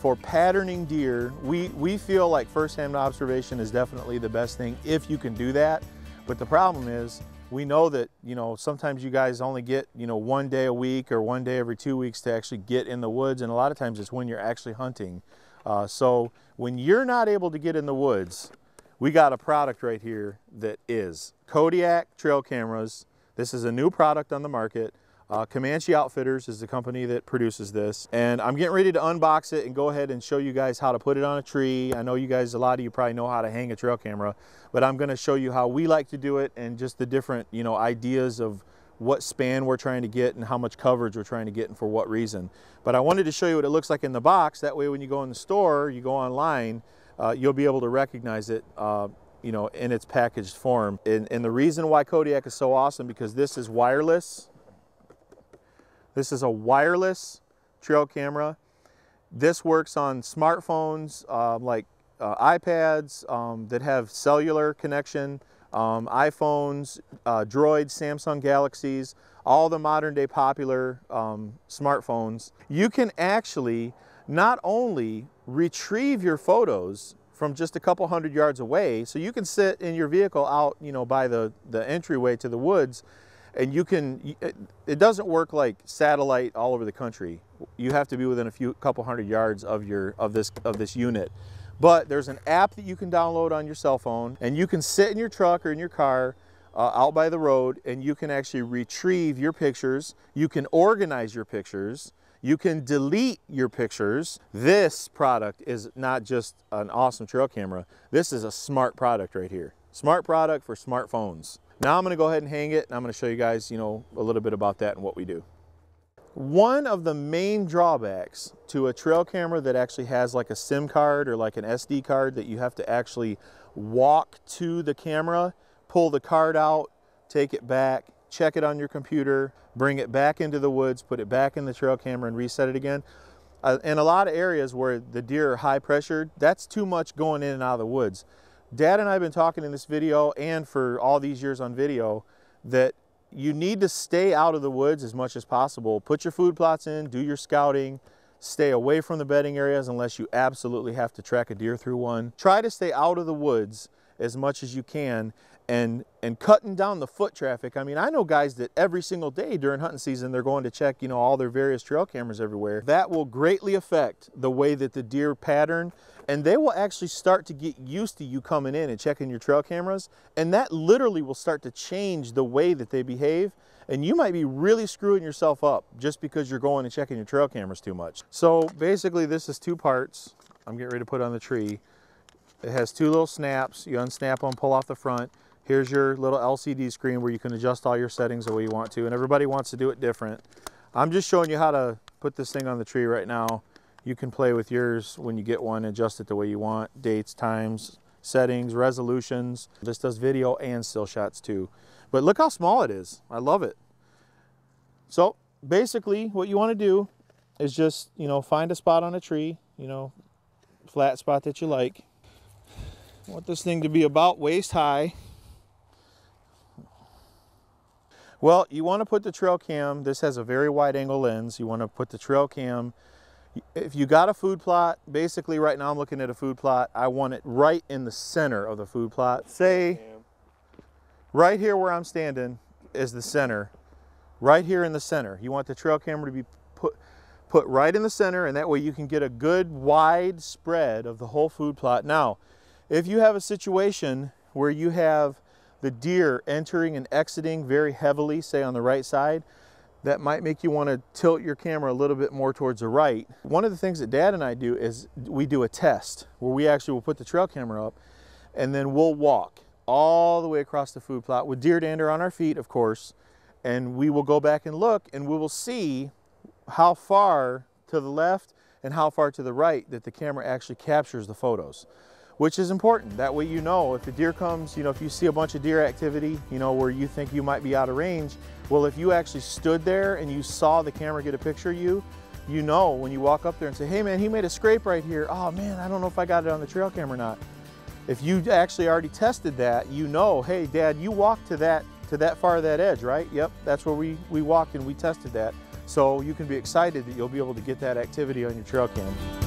for patterning deer, we feel like first-hand observation is definitely the best thing if you can do that. But the problem is, we know that, you know, sometimes you guys only get, you know, 1 day a week or 1 day every 2 weeks to actually get in the woods, and a lot of times it's when you're actually hunting. So when you're not able to get in the woods, we got a product right here that is Kodiak trail cameras. This is a new product on the market. Comanche Outfitters is the company that produces this, and I'm getting ready to unbox it and go ahead and show you guys how to put it on a tree. I know you guys, a lot of you probably know how to hang a trail camera, but I'm going to show you how we like to do it and just the different, you know, ideas of what span we're trying to get and how much coverage we're trying to get and for what reason. But I wanted to show you what it looks like in the box. That way when you go in the store, you go online, you'll be able to recognize it, you know, in its packaged form. And the reason why Kodiak is so awesome, because this is wireless. This is a wireless trail camera. This works on smartphones like iPads that have cellular connection, iPhones, Droids, Samsung Galaxies, all the modern day popular smartphones. You can actually not only retrieve your photos from just a couple hundred yards away, so you can sit in your vehicle out, you know, by the entryway to the woods, and you can, it doesn't work like satellite all over the country. You have to be within a couple hundred yards of this unit. But there's an app that you can download on your cell phone, and you can sit in your truck or in your car out by the road, and you can actually retrieve your pictures. You can organize your pictures. You can delete your pictures. This product is not just an awesome trail camera. This is a smart product right here. Smart product for smartphones. Now I'm going to go ahead and hang it, and I'm going to show you guys, you know, a little bit about that and what we do. One of the main drawbacks to a trail camera that actually has like a SIM card or like an SD card that you have to actually walk to the camera, pull the card out, take it back, check it on your computer, bring it back into the woods, put it back in the trail camera and reset it again. In a lot of areas where the deer are high pressured, that's too much going in and out of the woods. Dad and I have been talking in this video and for all these years on video that you need to stay out of the woods as much as possible. Put your food plots in, do your scouting, stay away from the bedding areas unless you absolutely have to track a deer through one. Try to stay out of the woods as much as you can, and cutting down the foot traffic. I mean, I know guys that every single day during hunting season, they're going to check, you know, all their various trail cameras everywhere. That will greatly affect the way that the deer pattern, and they will actually start to get used to you coming in and checking your trail cameras, and that literally will start to change the way that they behave, and you might be really screwing yourself up just because you're going and checking your trail cameras too much. So basically this is two parts. I'm getting ready to put on the tree. It has two little snaps. You unsnap them, pull off the front. Here's your little LCD screen where you can adjust all your settings the way you want to, and everybody wants to do it different. I'm just showing you how to put this thing on the tree right now. You can play with yours when you get one, adjust it the way you want, dates, times, settings, resolutions. This does video and still shots too. But look how small it is. I love it. So basically what you want to do is just, you know, find a spot on a tree, you know, flat spot that you like. I want this thing to be about waist high. Well, you want to put the trail cam, this has a very wide angle lens. You want to put the trail cam, if you got a food plot, basically right now I'm looking at a food plot, I want it right in the center of the food plot. Say, right here where I'm standing is the center. Right here in the center. You want the trail camera to be put right in the center, and that way you can get a good wide spread of the whole food plot. Now, if you have a situation where you have the deer entering and exiting very heavily, say on the right side, that might make you want to tilt your camera a little bit more towards the right. One of the things that Dad and I do is we do a test where we actually will put the trail camera up, and then we'll walk all the way across the food plot with deer dander on our feet, of course, and we will go back and look, and we will see how far to the left and how far to the right that the camera actually captures the photos, which is important. That way you know if the deer comes, you know, if you see a bunch of deer activity, you know, where you think you might be out of range, well, if you actually stood there and you saw the camera get a picture of you, you know when you walk up there and say, hey man, he made a scrape right here. Oh man, I don't know if I got it on the trail camera or not. If you actually already tested that, you know, hey Dad, you walked to that far of that edge, right? Yep, that's where we walked and we tested that. So you can be excited that you'll be able to get that activity on your trail cam.